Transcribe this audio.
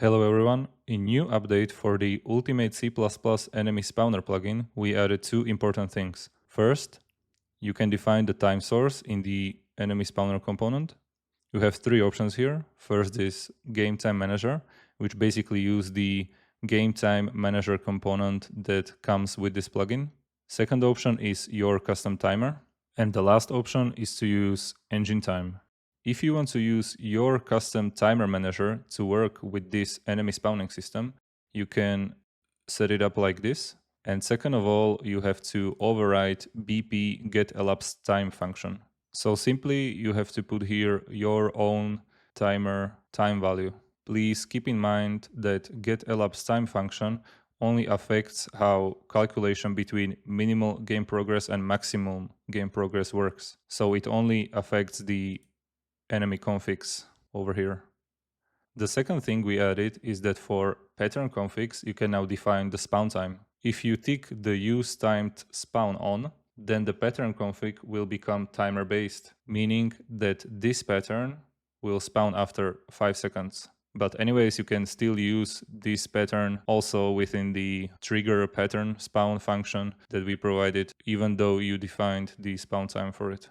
Hello everyone, in new update for the Ultimate C++ Enemy Spawner plugin, we added two important things. First, you can define the time source in the Enemy Spawner component. You have three options here. First is Game Time Manager, which basically use the Game Time Manager component that comes with this plugin. Second option is your custom timer. And the last option is to use Engine Time. If you want to use your custom timer manager to work with this enemy spawning system, you can set it up like this. And second of all, you have to override BP getElapsed time function. So simply you have to put here your own timer time value. Please keep in mind that getElapsed time function only affects how calculation between minimal game progress and maximum game progress works. So it only affects the enemy configs over here. The second thing we added is that for pattern configs, you can now define the spawn time. If you tick the use timed spawn on, then the pattern config will become timer based, meaning that this pattern will spawn after 5 seconds. But anyways, you can still use this pattern also within the trigger pattern spawn function that we provided, even though you defined the spawn time for it.